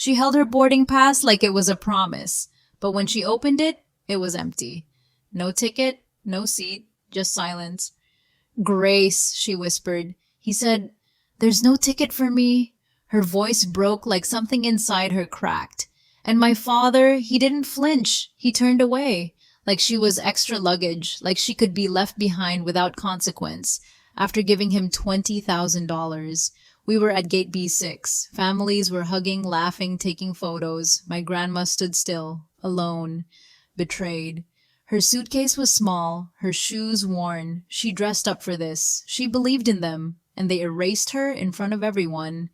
She held her boarding pass like it was a promise, but when she opened it, it was empty. No ticket, no seat, just silence. Grace, she whispered. He said, "There's no ticket for me." Her voice broke like something inside her cracked. And my father, he didn't flinch. He turned away, like she was extra luggage, like she could be left behind without consequence. After giving him $20,000, we were at gate B6. Families were hugging, laughing, taking photos. My grandma stood still, alone, betrayed. Her suitcase was small, her shoes worn. She dressed up for this. She believed in them, and they erased her in front of everyone.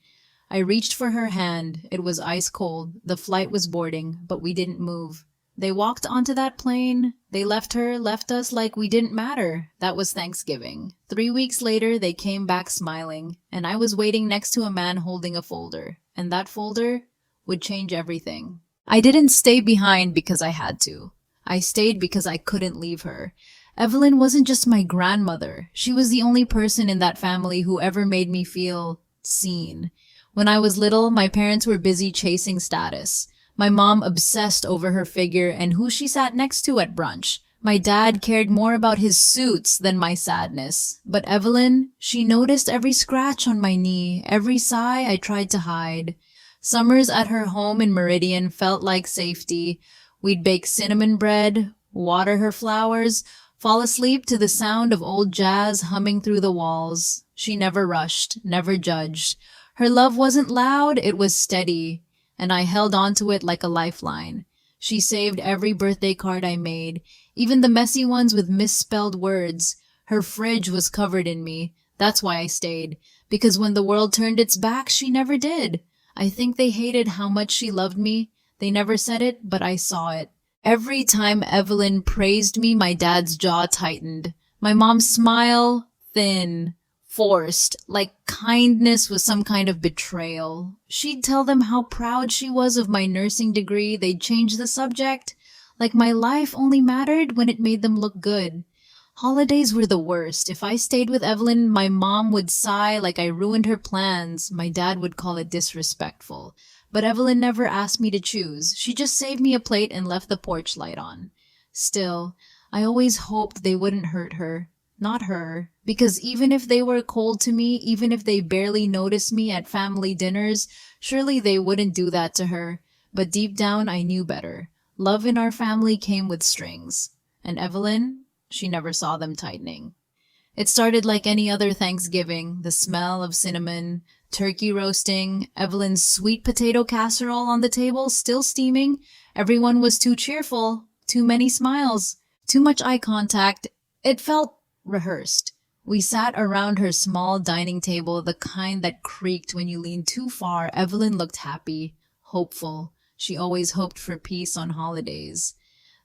I reached for her hand. It was ice cold. The flight was boarding, but we didn't move. They walked onto that plane. They left her, left us like we didn't matter. That was Thanksgiving. 3 weeks later, they came back smiling, and I was waiting next to a man holding a folder. And that folder would change everything. I didn't stay behind because I had to. I stayed because I couldn't leave her. Evelyn wasn't just my grandmother. She was the only person in that family who ever made me feel seen. When I was little, my parents were busy chasing status. My mom obsessed over her figure and who she sat next to at brunch. My dad cared more about his suits than my sadness. But Evelyn, she noticed every scratch on my knee, every sigh I tried to hide. Summers at her home in Meridian felt like safety. We'd bake cinnamon bread, water her flowers, fall asleep to the sound of old jazz humming through the walls. She never rushed, never judged. Her love wasn't loud, it was steady, and I held on to it like a lifeline. She saved every birthday card I made, even the messy ones with misspelled words. Her fridge was covered in me. That's why I stayed, because when the world turned its back, she never did. I think they hated how much she loved me. They never said it, but I saw it. Every time Evelyn praised me, my dad's jaw tightened. My mom's smile, thin, forced, like kindness was some kind of betrayal. She'd tell them how proud she was of my nursing degree. They'd change the subject, like my life only mattered when it made them look good. Holidays were the worst. If I stayed with Evelyn, my mom would sigh like I ruined her plans. My dad would call it disrespectful. But Evelyn never asked me to choose. She just saved me a plate and left the porch light on. Still, I always hoped they wouldn't hurt her. Not her. Because even if they were cold to me, even if they barely noticed me at family dinners, surely they wouldn't do that to her. But deep down, I knew better. Love in our family came with strings. And Evelyn, she never saw them tightening. It started like any other Thanksgiving, the smell of cinnamon, turkey roasting, Evelyn's sweet potato casserole on the table, still steaming. Everyone was too cheerful, too many smiles, too much eye contact. It felt rehearsed. We sat around her small dining table, the kind that creaked when you leaned too far. Evelyn looked happy, hopeful. She always hoped for peace on holidays.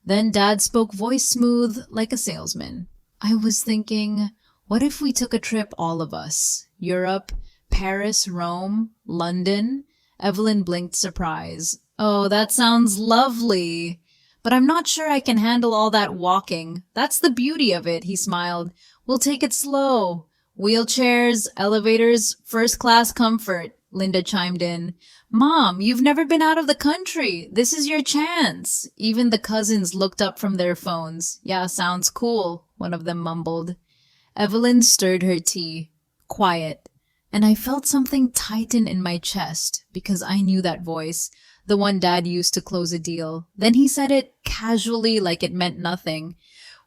Then Dad spoke voice smooth, like a salesman. I was thinking, what if we took a trip, all of us? Europe, Paris, Rome, London? Evelyn blinked surprise. Oh, that sounds lovely. But I'm not sure I can handle all that walking. That's the beauty of it, he smiled. We'll take it slow. Wheelchairs, elevators, first-class comfort, Linda chimed in. Mom, you've never been out of the country. This is your chance. Even the cousins looked up from their phones. Yeah, sounds cool, one of them mumbled. Evelyn stirred her tea. Quiet. And I felt something tighten in my chest because I knew that voice, the one Dad used to close a deal. Then he said it casually like it meant nothing.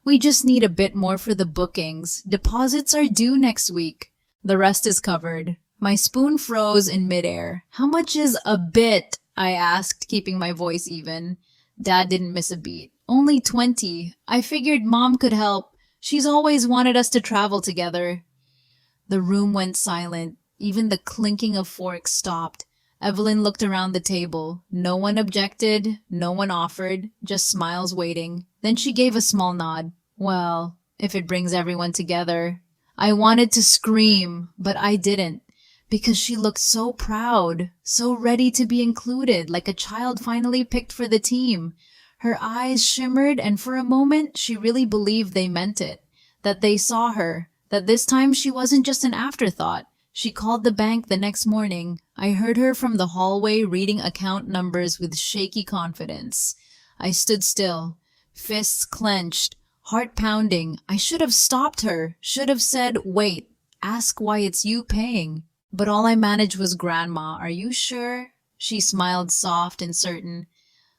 We just need a bit more for the bookings. Deposits are due next week. The rest is covered. My spoon froze in midair. How much is a bit? I asked, keeping my voice even. Dad didn't miss a beat. Only 20. I figured Mom could help. She's always wanted us to travel together. The room went silent. Even the clinking of forks stopped. Evelyn looked around the table. No one objected. No one offered. Just smiles waiting. Then she gave a small nod. Well, if it brings everyone together. I wanted to scream, but I didn't. Because she looked so proud, so ready to be included, like a child finally picked for the team. Her eyes shimmered, and for a moment, she really believed they meant it. That they saw her. That this time she wasn't just an afterthought. She called the bank the next morning. I heard her from the hallway reading account numbers with shaky confidence. I stood still, fists clenched, heart pounding. I should have stopped her, should have said, "Wait, ask why it's you paying." But all I managed was, "Grandma, are you sure?" She smiled soft and certain.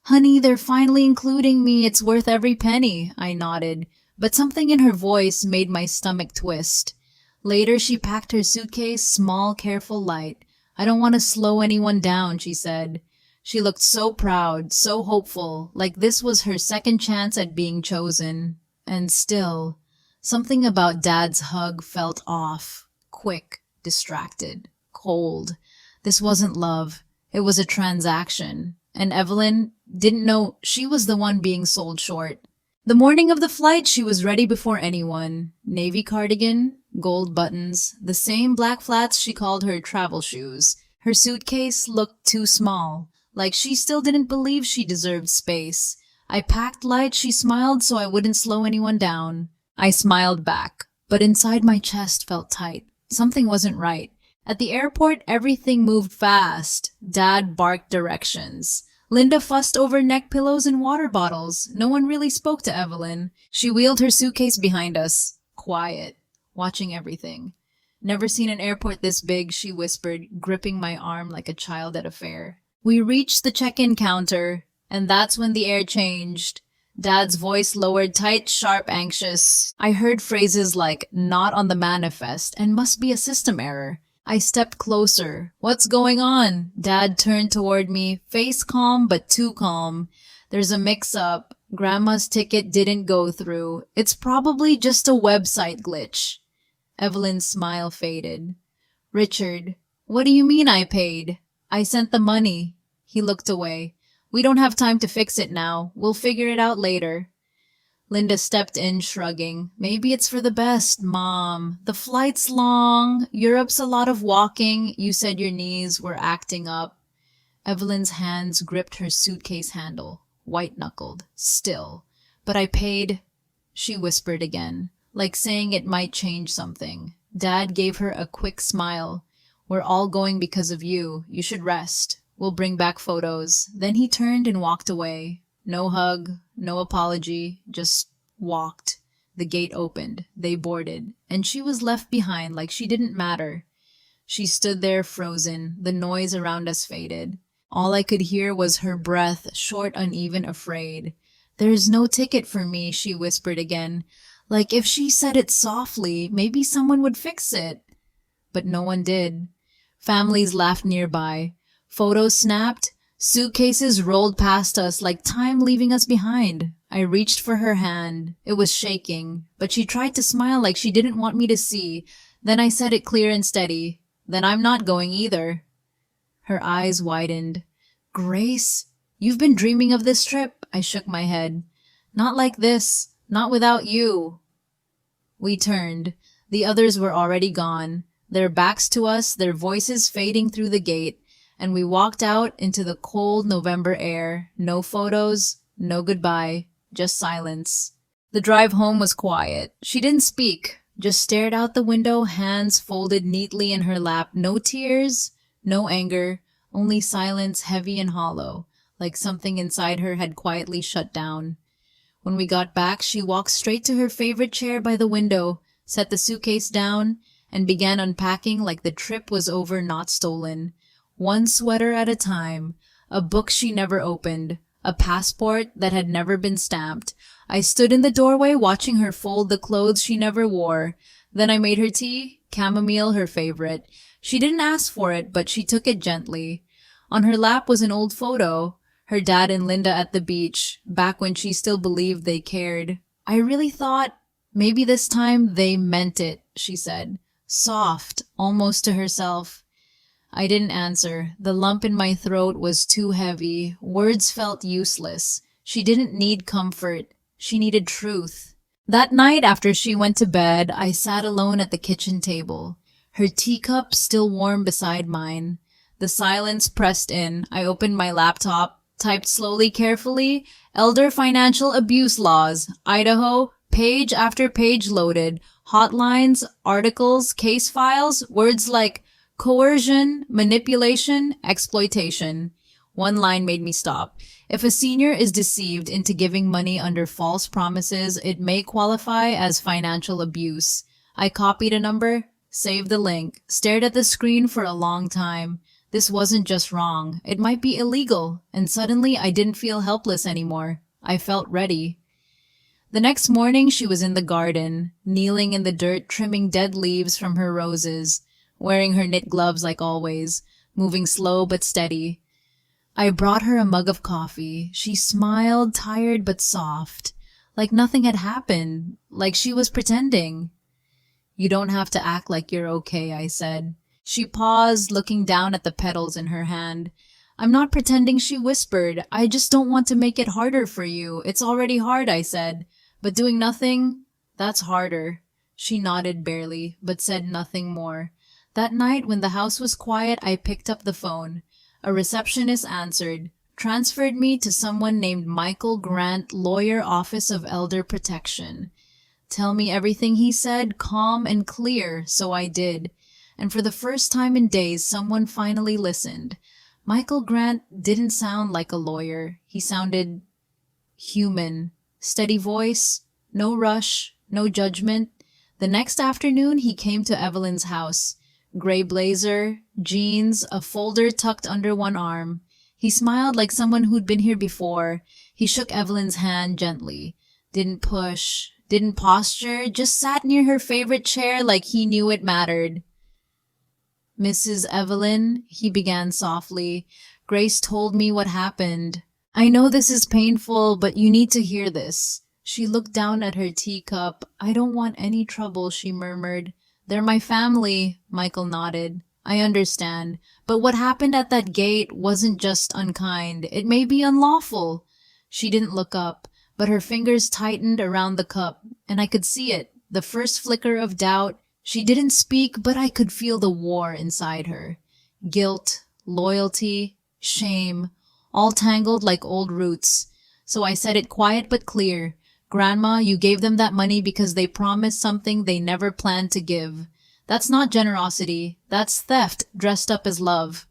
"Honey, they're finally including me. It's worth every penny," I nodded. But something in her voice made my stomach twist. Later, she packed her suitcase, small, careful, light. "I don't want to slow anyone down," she said. She looked so proud, so hopeful, like this was her second chance at being chosen. And still, something about Dad's hug felt off. Quick, distracted, cold. This wasn't love. It was a transaction. And Evelyn didn't know she was the one being sold short. The morning of the flight, she was ready before anyone. Navy cardigan, gold buttons, the same black flats she called her travel shoes. Her suitcase looked too small, like she still didn't believe she deserved space. I packed light. She smiled so I wouldn't slow anyone down. I smiled back, but inside my chest felt tight. Something wasn't right. At the airport, everything moved fast. Dad barked directions. Linda fussed over neck pillows and water bottles. No one really spoke to Evelyn. She wheeled her suitcase behind us. Quiet, watching everything. "Never seen an airport this big," she whispered, gripping my arm like a child at a fair. We reached the check-in counter, and that's when the air changed. Dad's voice lowered, tight, sharp, anxious. I heard phrases like, "not on the manifest," and "must be a system error." I stepped closer. "What's going on?" Dad turned toward me, face calm but too calm. "There's a mix-up. Grandma's ticket didn't go through. It's probably just a website glitch." Evelyn's smile faded. "Richard, what do you mean I paid?" "I sent the money." He looked away. "We don't have time to fix it now. We'll figure it out later." Linda stepped in, shrugging. "Maybe it's for the best, Mom. The flight's long. Europe's a lot of walking. You said your knees were acting up." Evelyn's hands gripped her suitcase handle, white-knuckled, still. "But I paid," she whispered again, like saying it might change something. Dad gave her a quick smile. "We're all going because of you. You should rest. We'll bring back photos." Then he turned and walked away. No hug, no apology, just walked. The gate opened, they boarded, and she was left behind like she didn't matter. She stood there frozen, the noise around us faded. All I could hear was her breath, short, uneven, afraid. "There's no ticket for me," she whispered again. Like if she said it softly, maybe someone would fix it. But no one did. Families laughed nearby. Photos snapped. Suitcases rolled past us like time leaving us behind. I reached for her hand. It was shaking, but she tried to smile like she didn't want me to see. Then I said it clear and steady. "Then I'm not going either." Her eyes widened. "Grace, you've been dreaming of this trip?" I shook my head. "Not like this. Not without you." We turned. The others were already gone, their backs to us, their voices fading through the gate. And we walked out into the cold November air. No photos, no goodbye, just silence. The drive home was quiet. She didn't speak, just stared out the window, hands folded neatly in her lap. No tears, no anger, only silence, heavy and hollow, like something inside her had quietly shut down. When we got back, she walked straight to her favorite chair by the window, set the suitcase down, and began unpacking like the trip was over, not stolen. One sweater at a time, a book she never opened, a passport that had never been stamped. I stood in the doorway watching her fold the clothes she never wore. Then I made her tea, chamomile her favorite. She didn't ask for it, but she took it gently. On her lap was an old photo, her dad and Linda at the beach, back when she still believed they cared. "I really thought maybe this time they meant it," she said, soft, almost to herself. I didn't answer. The lump in my throat was too heavy. Words felt useless. She didn't need comfort. She needed truth. That night after she went to bed, I sat alone at the kitchen table, her teacup still warm beside mine. The silence pressed in. I opened my laptop, typed slowly, carefully, "Elder financial abuse laws, Idaho." Page after page loaded. Hotlines, articles, case files, words like coercion, manipulation, exploitation. One line made me stop. If a senior is deceived into giving money under false promises, it may qualify as financial abuse. I copied a number, saved the link, stared at the screen for a long time. This wasn't just wrong. It might be illegal. And suddenly I didn't feel helpless anymore. I felt ready. The next morning she was in the garden, kneeling in the dirt, trimming dead leaves from her roses, wearing her knit gloves like always, moving slow but steady. I brought her a mug of coffee. She smiled, tired but soft, like nothing had happened, like she was pretending. "You don't have to act like you're okay," I said. She paused, looking down at the petals in her hand. "I'm not pretending," she whispered. "I just don't want to make it harder for you. It's already hard," I said. "But doing nothing, that's harder." She nodded barely, but said nothing more. That night, when the house was quiet, I picked up the phone. A receptionist answered, transferred me to someone named Michael Grant, lawyer, Office of Elder Protection. "Tell me everything," he said, calm and clear, so I did. And for the first time in days, someone finally listened. Michael Grant didn't sound like a lawyer. He sounded human. Steady voice, no rush, no judgment. The next afternoon, he came to Evelyn's house. Gray blazer, jeans, a folder tucked under one arm. He smiled like someone who'd been here before. He shook Evelyn's hand gently. Didn't push, didn't posture, just sat near her favorite chair like he knew it mattered. "Mrs. Evelyn," he began softly, "Grace told me what happened. I know this is painful, but you need to hear this." She looked down at her teacup. "I don't want any trouble," she murmured. "They're my family," Michael nodded. "I understand. But what happened at that gate wasn't just unkind. It may be unlawful." She didn't look up, but her fingers tightened around the cup, and I could see it, the first flicker of doubt. She didn't speak, but I could feel the war inside her. Guilt, loyalty, shame, all tangled like old roots. So I said it quiet but clear. "Grandma, you gave them that money because they promised something they never planned to give. That's not generosity. That's theft dressed up as love."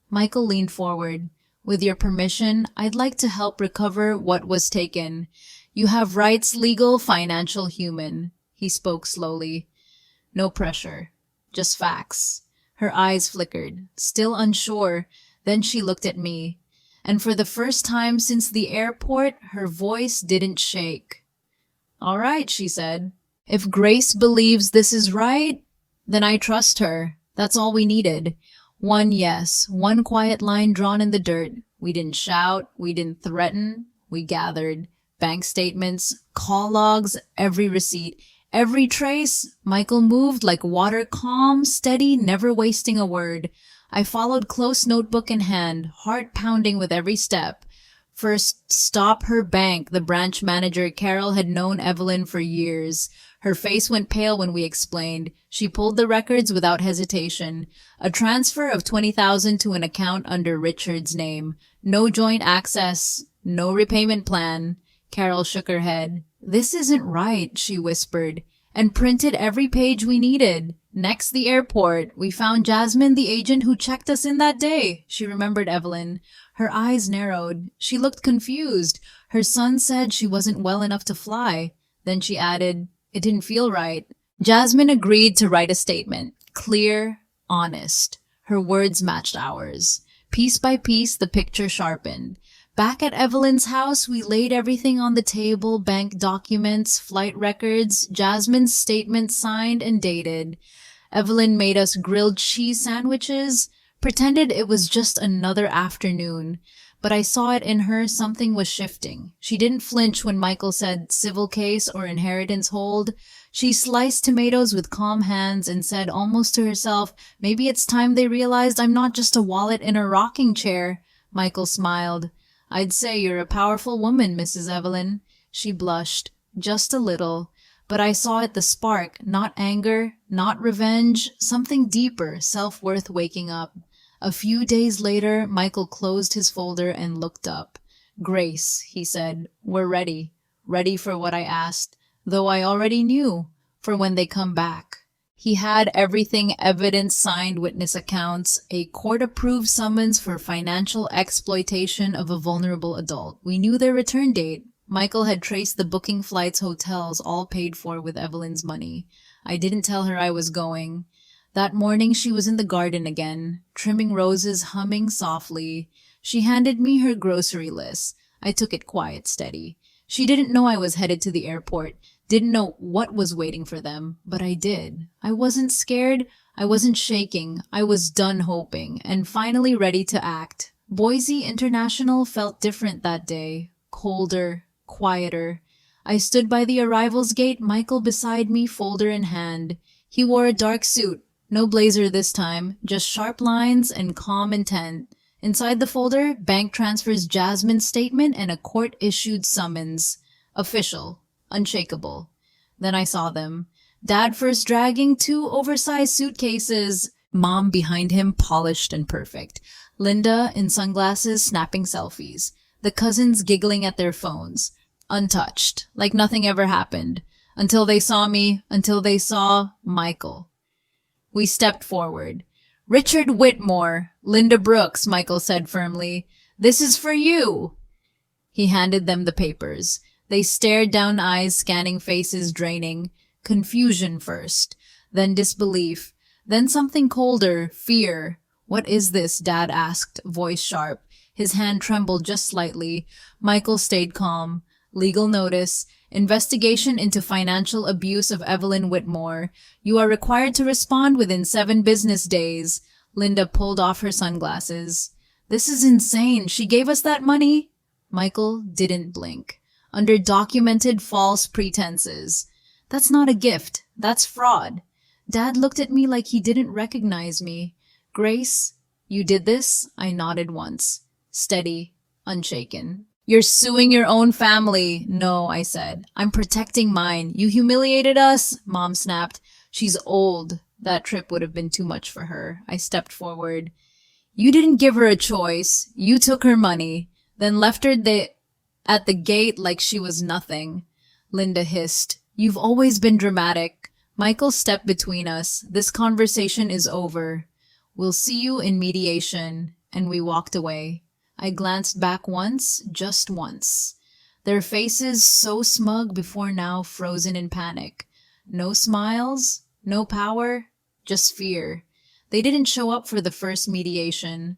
Michael leaned forward. "With your permission, I'd like to help recover what was taken. You have rights, legal, financial, human." He spoke slowly. "No pressure. Just facts." Her eyes flickered, still unsure. Then she looked at me. And for the first time since the airport, her voice didn't shake. "All right," she said. "If Grace believes this is right, then I trust her." That's all we needed. One yes, one quiet line drawn in the dirt. We didn't shout, we didn't threaten, we gathered. Bank statements, call logs, every receipt, every trace. Michael moved like water, calm, steady, never wasting a word. I followed close, notebook in hand, heart pounding with every step. First, stop her bank. The branch manager, Carol, had known Evelyn for years. Her face went pale when we explained. She pulled the records without hesitation. A transfer of $20,000 to an account under Richard's name. No joint access, no repayment plan. Carol shook her head. "This isn't right," she whispered, and printed every page we needed. Next, the airport. We found Jasmine, the agent who checked us in that day. She remembered Evelyn. Her eyes narrowed. She looked confused. Her son said she wasn't well enough to fly. Then she added, "It didn't feel right." Jasmine agreed to write a statement. Clear, honest. Her words matched ours. Piece by piece, the picture sharpened. Back at Evelyn's house, we laid everything on the table, bank documents, flight records, Jasmine's statement signed and dated. Evelyn made us grilled cheese sandwiches, pretended it was just another afternoon. But I saw it in her, something was shifting. She didn't flinch when Michael said civil case or inheritance hold. She sliced tomatoes with calm hands and said almost to herself, "Maybe it's time they realized I'm not just a wallet in a rocking chair." Michael smiled. "I'd say you're a powerful woman, Mrs. Evelyn." She blushed, just a little. But I saw it, the spark, not anger, not revenge, something deeper, self-worth waking up. A few days later, Michael closed his folder and looked up. "Grace," he said, "we're ready. Ready for what I asked. Though I already knew. for when they come back. He had everything: evidence, signed witness accounts, a court-approved summons for financial exploitation of a vulnerable adult. We knew their return date. Michael had traced the booking flights, hotels, all paid for with Evelyn's money. I didn't tell her I was going. That morning she was in the garden again, trimming roses, humming softly. She handed me her grocery list. I took it quiet, steady. She didn't know I was headed to the airport, didn't know what was waiting for them, but I did. I wasn't scared, I wasn't shaking, I was done hoping, and finally ready to act. Boise International felt different that day, colder, quieter. I stood by the arrivals gate, Michael beside me, folder in hand. He wore a dark suit, no blazer this time, just sharp lines and calm intent. Inside the folder, bank transfers, Jasmine's statement, and a court-issued summons. Official, unshakable. Then I saw them. Dad first dragging 2 oversized suitcases. Mom behind him, polished and perfect. Linda in sunglasses, snapping selfies. The cousins giggling at their phones. Untouched, like nothing ever happened. Until they saw me, until they saw Michael. We stepped forward. "Richard Whitmore, Linda Brooks," Michael said firmly. "This is for you." He handed them the papers. They stared down, eyes scanning, faces draining. Confusion first, then disbelief, then something colder, fear. "What is this?" Dad asked, voice sharp. His hand trembled just slightly. Michael stayed calm. "Legal notice. Investigation into financial abuse of Evelyn Whitmore. You are required to respond within 7 business days." Linda pulled off her sunglasses. "This is insane. She gave us that money?" Michael didn't blink. "Under documented false pretenses." "That's not a gift. That's fraud." Dad looked at me like he didn't recognize me. "Grace, you did this?" I nodded once. Steady, unshaken. "You're suing your own family." "No," I said. "I'm protecting mine. You humiliated us," Mom snapped. "She's old. That trip would have been too much for her." I stepped forward. "You didn't give her a choice. You took her money, then left her at the gate like she was nothing." Linda hissed. "You've always been dramatic." Michael stepped between us. "This conversation is over. We'll see you in mediation." And we walked away. I glanced back once, just once. Their faces so smug before, now frozen in panic. No smiles, no power, just fear. They didn't show up for the first mediation.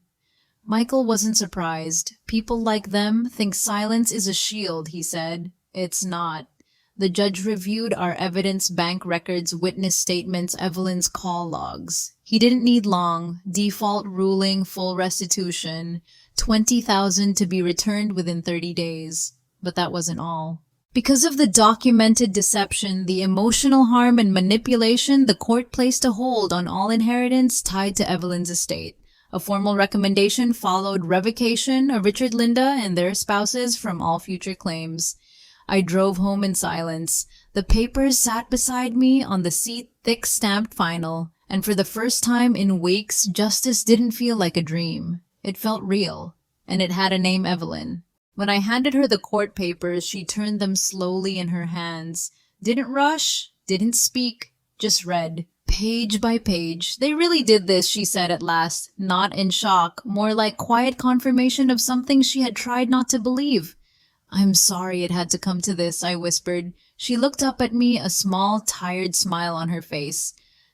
Michael wasn't surprised. "People like them think silence is a shield," he said. "It's not." The judge reviewed our evidence, bank records, witness statements, Evelyn's call logs. He didn't need long. Default ruling, full restitution. 20,000 to be returned within 30 days. But that wasn't all. Because of the documented deception, the emotional harm and manipulation, the court placed a hold on all inheritance tied to Evelyn's estate. A formal recommendation followed: revocation of Richard, Linda, and their spouses from all future claims. I drove home in silence. The papers sat beside me on the seat, thick stamped final. And for the first time in weeks, justice didn't feel like a dream. It felt real. And it had a name: Evelyn. When I handed her the court papers, she turned them slowly in her hands. Didn't rush, didn't speak, just read. Page by page. "They really did this," she said at last, not in shock, more like quiet confirmation of something she had tried not to believe. "I'm sorry it had to come to this," I whispered. She looked up at me, a small, tired smile on her face.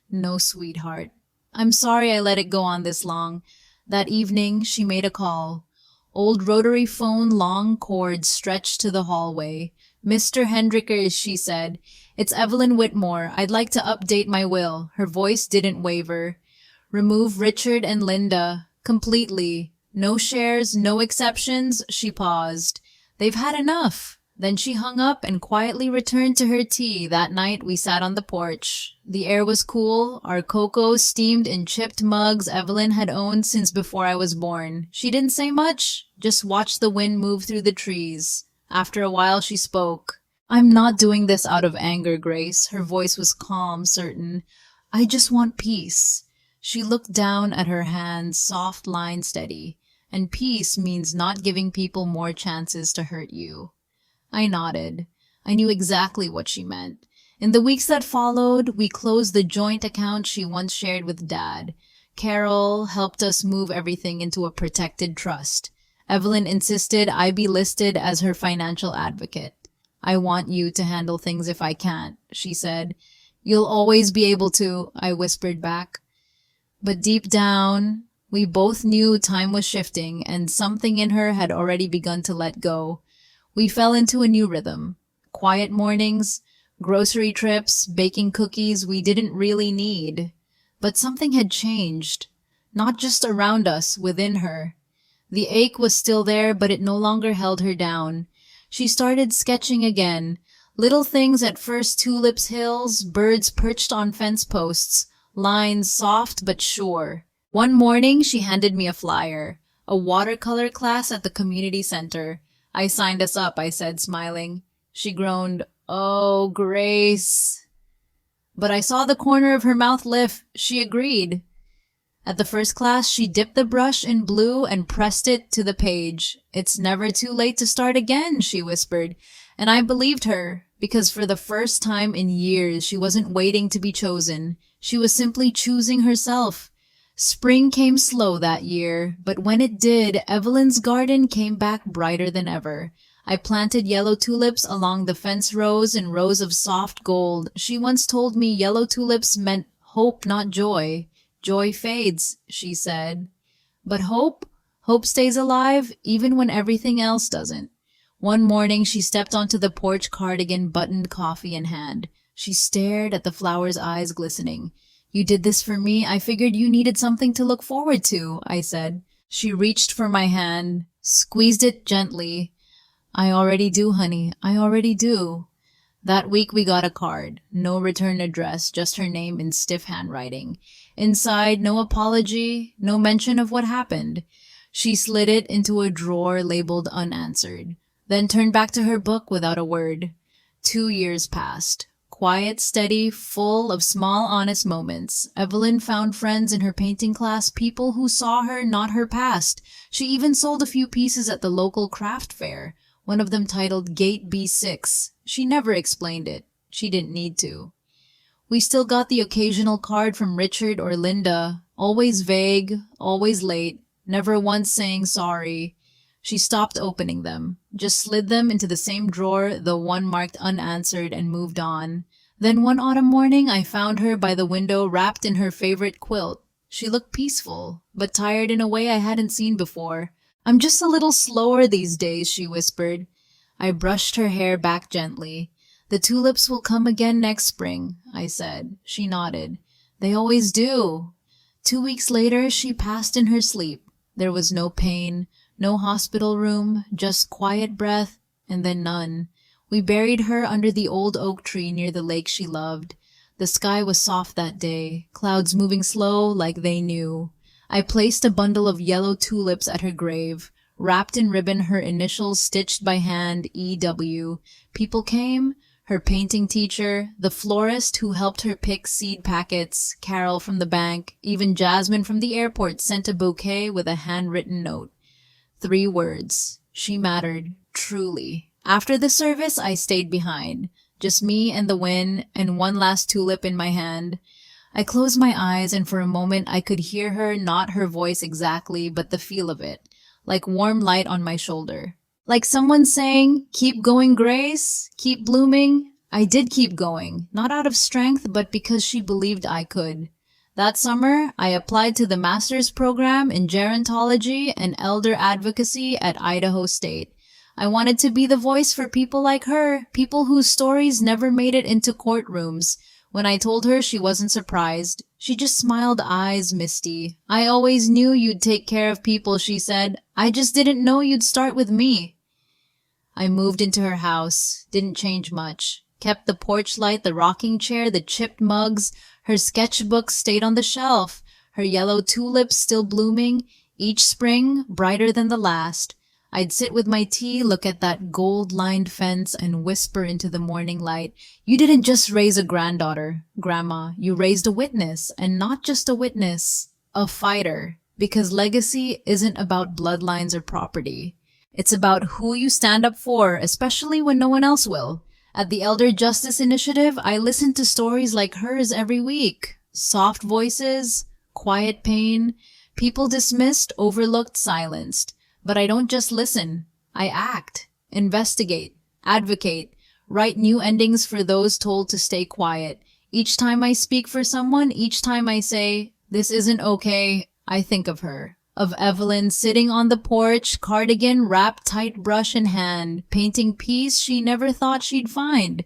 "No, sweetheart. I'm sorry I let it go on this long." That evening, she made a call. Old rotary phone, long cord stretched to the hallway. "Mr. Hendrickers," she said. "It's Evelyn Whitmore. I'd like to update my will." Her voice didn't waver. "Remove Richard and Linda. Completely. No shares, no exceptions." She paused. "They've had enough." Then she hung up and quietly returned to her tea. That night we sat on the porch. The air was cool, our cocoa steamed in chipped mugs Evelyn had owned since before I was born. She didn't say much, just watched the wind move through the trees. After a while she spoke. "I'm not doing this out of anger, Grace." Her voice was calm, certain. "I just want peace." She looked down at her hands, soft line steady. "And peace means not giving people more chances to hurt you." I nodded. I knew exactly what she meant. In the weeks that followed, we closed the joint account she once shared with Dad. Carol helped us move everything into a protected trust. Evelyn insisted I be listed as her financial advocate. I want you to handle things if I can't, she said. You'll always be able to, I whispered back. But deep down, we both knew time was shifting and something in her had already begun to let go. We fell into a new rhythm. Quiet mornings, grocery trips, baking cookies we didn't really need. But something had changed, not just around us, within her. The ache was still there, but it no longer held her down. She started sketching again. Little things at first: tulips, hills, birds perched on fence posts, lines soft but sure. One morning, she handed me a flyer. A watercolor class at the community center. I signed us up, I said, smiling. She groaned, "Oh, Grace." But I saw the corner of her mouth lift. She agreed. At the first class, she dipped the brush in blue and pressed it to the page. "It's never too late to start again," she whispered. And I believed her, because for the first time in years, she wasn't waiting to be chosen. She was simply choosing herself. Spring came slow that year, but when it did, Evelyn's garden came back brighter than ever. I planted yellow tulips along the fence rows in rows of soft gold. She once told me yellow tulips meant hope, not joy. Joy fades, she said. But hope stays alive even when everything else doesn't. One morning, she stepped onto the porch, cardigan buttoned, coffee in hand. She stared at the flowers, eyes glistening. "You did this for me. I figured you needed something to look forward to," I said. She reached for my hand, squeezed it gently. "I already do, honey. I already do." That week we got a card. No return address, just her name in stiff handwriting. Inside, no apology, no mention of what happened. She slid it into a drawer labeled unanswered, then turned back to her book without a word. 2 years passed. Quiet, steady, full of small, honest moments. Evelyn found friends in her painting class, people who saw her, not her past. She even sold a few pieces at the local craft fair, one of them titled Gate B6. She never explained it. She didn't need to. We still got the occasional card from Richard or Linda, always vague, always late, never once saying sorry. She stopped opening them, just slid them into the same drawer, the one marked unanswered, and moved on. Then one autumn morning, I found her by the window wrapped in her favorite quilt. She looked peaceful, but tired in a way I hadn't seen before. "I'm just a little slower these days," she whispered. I brushed her hair back gently. "The tulips will come again next spring," I said. She nodded. "They always do." 2 weeks later, she passed in her sleep. There was no pain, no hospital room, just quiet breath, and then none. We buried her under the old oak tree near the lake she loved. The sky was soft that day, clouds moving slow like they knew. I placed a bundle of yellow tulips at her grave, wrapped in ribbon, her initials stitched by hand, E.W. People came, her painting teacher, the florist who helped her pick seed packets, Carol from the bank, even Jasmine from the airport sent a bouquet with a handwritten note. 3 words. She mattered, truly. After the service, I stayed behind. Just me and the wind, and one last tulip in my hand. I closed my eyes, and for a moment I could hear her, not her voice exactly, but the feel of it, like warm light on my shoulder. Like someone saying, "Keep going, Grace, keep blooming." I did keep going, not out of strength, but because she believed I could. That summer, I applied to the master's program in gerontology and elder advocacy at Idaho State. I wanted to be the voice for people like her, people whose stories never made it into courtrooms. When I told her, she wasn't surprised. She just smiled, eyes misty. "I always knew you'd take care of people," she said. "I just didn't know you'd start with me." I moved into her house, didn't change much. Kept the porch light, the rocking chair, the chipped mugs. Her sketchbooks stayed on the shelf. Her yellow tulips still blooming, each spring brighter than the last. I'd sit with my tea, look at that gold-lined fence, and whisper into the morning light, "You didn't just raise a granddaughter, Grandma. You raised a witness, and not just a witness, a fighter." Because legacy isn't about bloodlines or property. It's about who you stand up for, especially when no one else will. At the Elder Justice Initiative, I listen to stories like hers every week. Soft voices, quiet pain, people dismissed, overlooked, silenced. But I don't just listen. I act, investigate, advocate, write new endings for those told to stay quiet. Each time I speak for someone, each time I say, "This isn't okay," I think of her. Of Evelyn sitting on the porch, cardigan wrapped tight, brush in hand, painting peace she never thought she'd find.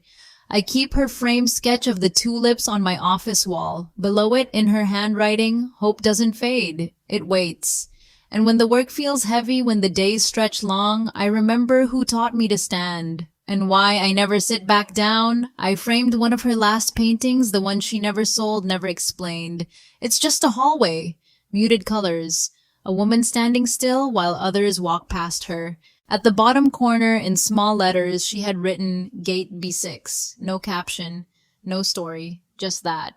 I keep her framed sketch of the tulips on my office wall. Below it, in her handwriting, hope doesn't fade. It waits. And when the work feels heavy, when the days stretch long, I remember who taught me to stand. And why I never sit back down. I framed one of her last paintings, the one she never sold, never explained. It's just a hallway. Muted colors. A woman standing still while others walk past her. At the bottom corner, in small letters, she had written, "Gate B6. No caption, no story, just that."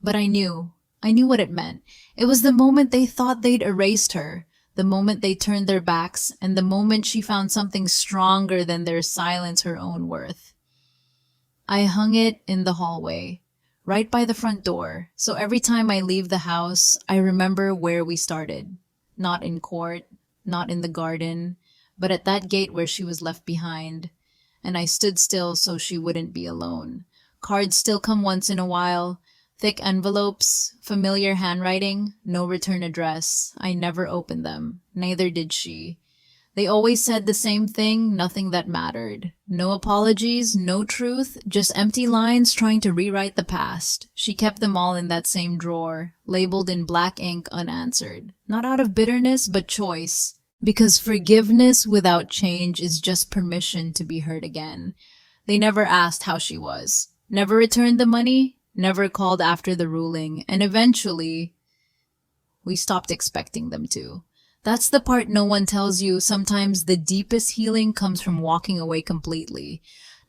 But I knew what it meant. It was the moment they thought they'd erased her, the moment they turned their backs, and the moment she found something stronger than their silence, her own worth. I hung it in the hallway, right by the front door, so every time I leave the house, I remember where we started. Not in court, not in the garden, but at that gate where she was left behind. And I stood still so she wouldn't be alone. Cards still come once in a while. Thick envelopes, familiar handwriting, no return address. I never opened them. Neither did she. They always said the same thing, nothing that mattered. No apologies, no truth, just empty lines trying to rewrite the past. She kept them all in that same drawer, labeled in black ink unanswered. Not out of bitterness, but choice. Because forgiveness without change is just permission to be hurt again. They never asked how she was. Never returned the money, never called after the ruling, and eventually, we stopped expecting them to. That's the part no one tells you. Sometimes the deepest healing comes from walking away completely.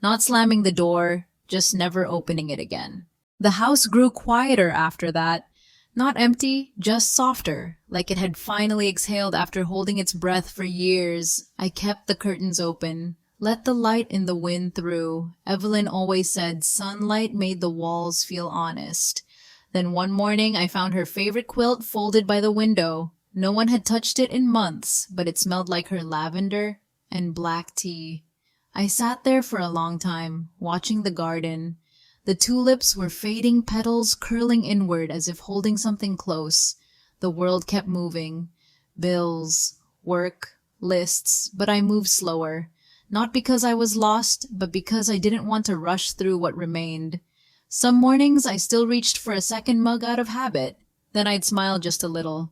Not slamming the door, just never opening it again. The house grew quieter after that. Not empty, just softer, like it had finally exhaled after holding its breath for years. I kept the curtains open, let the light in the wind through. Evelyn always said sunlight made the walls feel honest. Then one morning I found her favorite quilt folded by the window. No one had touched it in months, but it smelled like her lavender and black tea. I sat there for a long time, watching the garden. The tulips were fading, petals curling inward as if holding something close. The world kept moving. Bills, work, lists, but I moved slower. Not because I was lost, but because I didn't want to rush through what remained. Some mornings I still reached for a second mug out of habit. Then I'd smile just a little.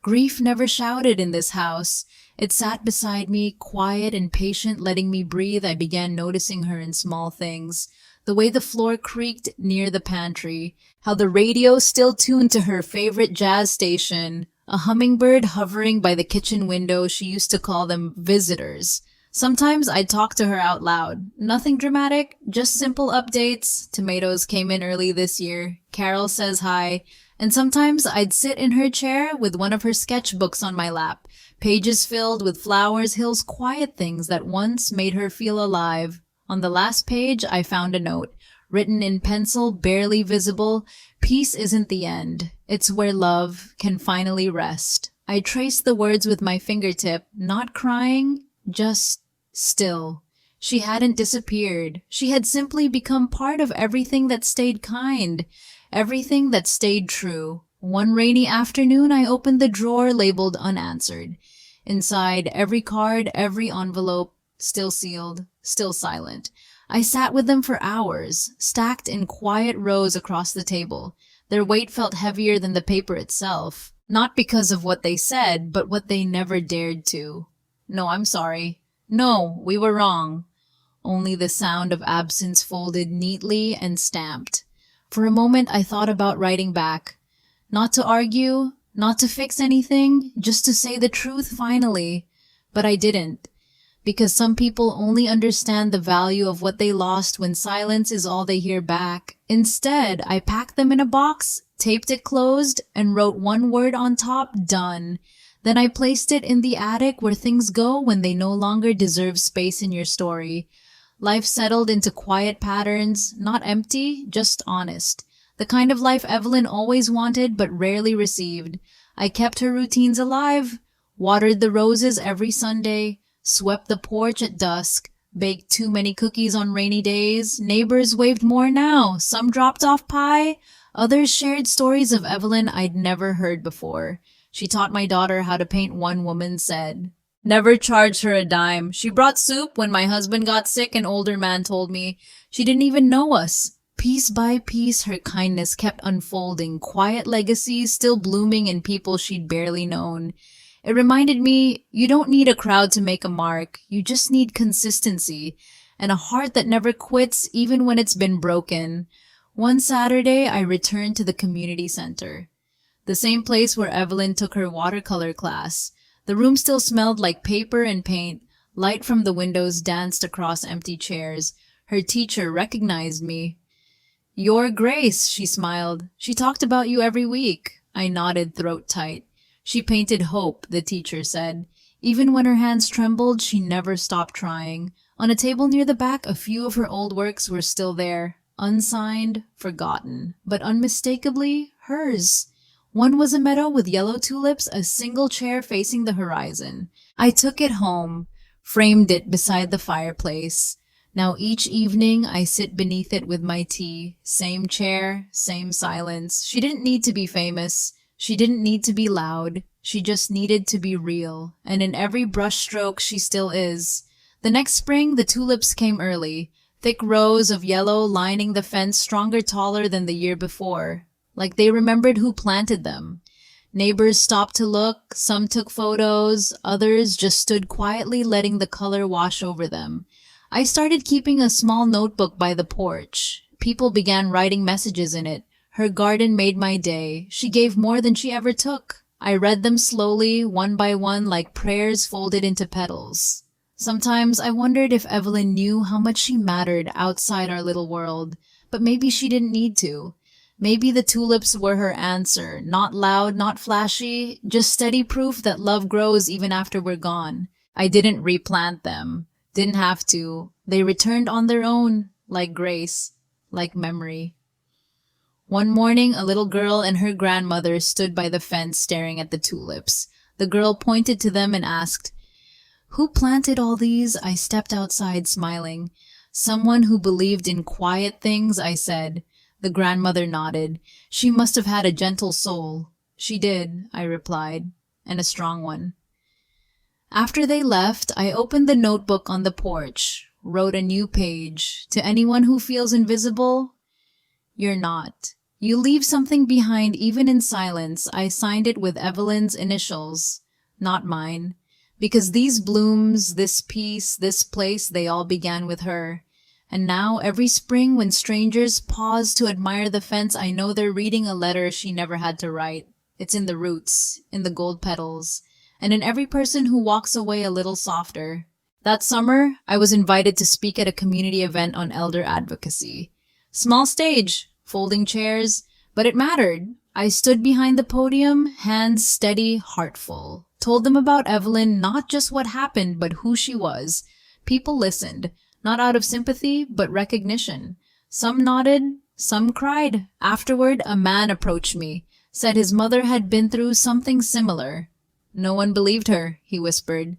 Grief never shouted in this house. It sat beside me, quiet and patient, letting me breathe. I began noticing her in small things. The way the floor creaked near the pantry, how the radio still tuned to her favorite jazz station, a hummingbird hovering by the kitchen window. She used to call them visitors. Sometimes I'd talk to her out loud. Nothing dramatic, just simple updates. Tomatoes came in early this year. Carol says hi. And sometimes I'd sit in her chair with one of her sketchbooks on my lap, pages filled with flowers, hills, quiet things that once made her feel alive. On the last page, I found a note, written in pencil, barely visible. Peace isn't the end. It's where love can finally rest. I traced the words with my fingertip, not crying, just still. She hadn't disappeared. She had simply become part of everything that stayed kind, everything that stayed true. One rainy afternoon, I opened the drawer labeled unanswered. Inside, every card, every envelope, still sealed, still silent. I sat with them for hours, stacked in quiet rows across the table. Their weight felt heavier than the paper itself, not because of what they said, but what they never dared to. No, I'm sorry. No, we were wrong. Only the sound of absence folded neatly and stamped. For a moment, I thought about writing back. Not to argue, not to fix anything, just to say the truth finally. But I didn't. Because some people only understand the value of what they lost when silence is all they hear back. Instead, I packed them in a box, taped it closed, and wrote one word on top, done. Then I placed it in the attic where things go when they no longer deserve space in your story. Life settled into quiet patterns, not empty, just honest. The kind of life Evelyn always wanted but rarely received. I kept her routines alive, watered the roses every Sunday, swept the porch at dusk, baked too many cookies on rainy days. Neighbors waved more now. Some dropped off pie. Others shared stories of Evelyn I'd never heard before. She taught my daughter how to paint, one woman said. Never charged her a dime. She brought soup when my husband got sick, an older man told me. She didn't even know us. Piece by piece, her kindness kept unfolding, quiet legacies still blooming in people she'd barely known. It reminded me, you don't need a crowd to make a mark. You just need consistency and a heart that never quits even when it's been broken. One Saturday, I returned to the community center, the same place where Evelyn took her watercolor class. The room still smelled like paper and paint. Light from the windows danced across empty chairs. Her teacher recognized me. "Your Grace," she smiled. "She talked about you every week." I nodded, throat tight. "She painted hope," the teacher said. Even when her hands trembled, she never stopped trying. On a table near the back, a few of her old works were still there. Unsigned, forgotten, but unmistakably hers. One was a meadow with yellow tulips, a single chair facing the horizon. I took it home, framed it beside the fireplace. Now each evening I sit beneath it with my tea. Same chair, same silence. She didn't need to be famous. She didn't need to be loud. She just needed to be real. And in every brushstroke she still is. The next spring the tulips came early. Thick rows of yellow lining the fence, stronger, taller than the year before. Like they remembered who planted them. Neighbors stopped to look. Some took photos. Others just stood quietly, letting the color wash over them. I started keeping a small notebook by the porch. People began writing messages in it. Her garden made my day. She gave more than she ever took. I read them slowly, one by one, like prayers folded into petals. Sometimes I wondered if Evelyn knew how much she mattered outside our little world, but maybe she didn't need to. Maybe the tulips were her answer, not loud, not flashy, just steady proof that love grows even after we're gone. I didn't replant them. Didn't have to. They returned on their own, like grace, like memory. One morning, a little girl and her grandmother stood by the fence staring at the tulips. The girl pointed to them and asked, "Who planted all these?" I stepped outside, smiling. "Someone who believed in quiet things," I said. The grandmother nodded. "She must have had a gentle soul." "She did," I replied, "and a strong one." After they left, I opened the notebook on the porch, wrote a new page. To anyone who feels invisible, you're not. You leave something behind even in silence. I signed it with Evelyn's initials, not mine. Because these blooms, this peace, this place, they all began with her. And now, every spring when strangers pause to admire the fence, I know they're reading a letter she never had to write. It's in the roots, in the gold petals, and in every person who walks away a little softer. That summer, I was invited to speak at a community event on elder advocacy. Small stage, folding chairs, but it mattered. I stood behind the podium, hands steady, heart full. Told them about Evelyn, not just what happened, but who she was. People listened, not out of sympathy, but recognition. Some nodded, some cried. Afterward, a man approached me, said his mother had been through something similar. No one believed her, he whispered.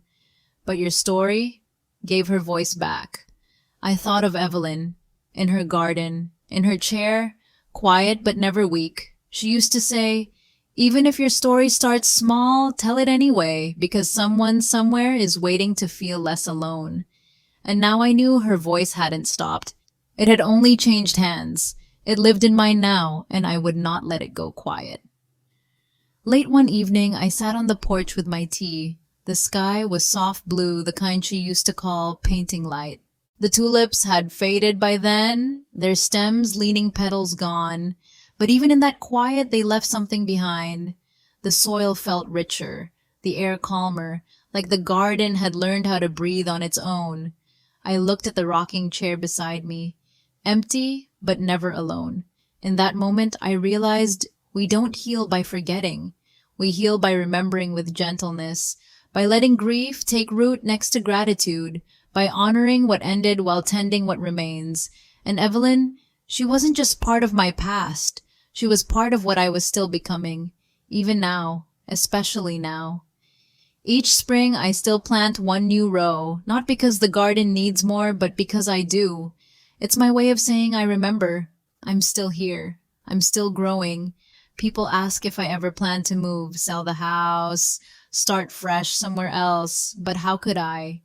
But your story gave her voice back. I thought of Evelyn, in her garden, in her chair, quiet but never weak. She used to say, "Even if your story starts small, tell it anyway, because someone somewhere is waiting to feel less alone." And now I knew her voice hadn't stopped. It had only changed hands. It lived in mine now, and I would not let it go quiet. Late one evening, I sat on the porch with my tea. The sky was soft blue, the kind she used to call painting light. The tulips had faded by then, their stems, leaning petals gone. But even in that quiet, they left something behind. The soil felt richer, the air calmer, like the garden had learned how to breathe on its own. I looked at the rocking chair beside me, empty but never alone. In that moment, I realized we don't heal by forgetting. We heal by remembering with gentleness, by letting grief take root next to gratitude, by honoring what ended while tending what remains. And Evelyn, she wasn't just part of my past. She was part of what I was still becoming, even now, especially now. Each spring, I still plant one new row, not because the garden needs more, but because I do. It's my way of saying I remember. I'm still here. I'm still growing. People ask if I ever plan to move, sell the house, start fresh somewhere else, but how could I?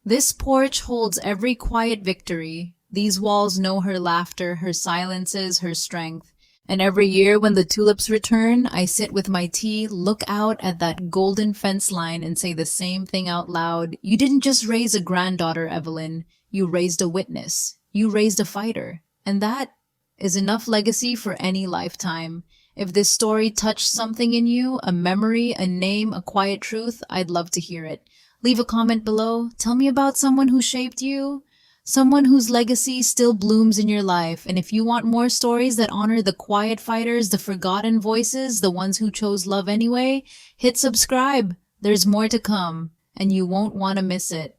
This porch holds every quiet victory. These walls know her laughter, her silences, her strength. And every year when the tulips return, I sit with my tea, look out at that golden fence line and say the same thing out loud. You didn't just raise a granddaughter, Evelyn. You raised a witness. You raised a fighter. And that is enough legacy for any lifetime. If this story touched something in you, a memory, a name, a quiet truth, I'd love to hear it. Leave a comment below. Tell me about someone who shaped you. Someone whose legacy still blooms in your life. And if you want more stories that honor the quiet fighters, the forgotten voices, the ones who chose love anyway, hit subscribe. There's more to come, and you won't want to miss it.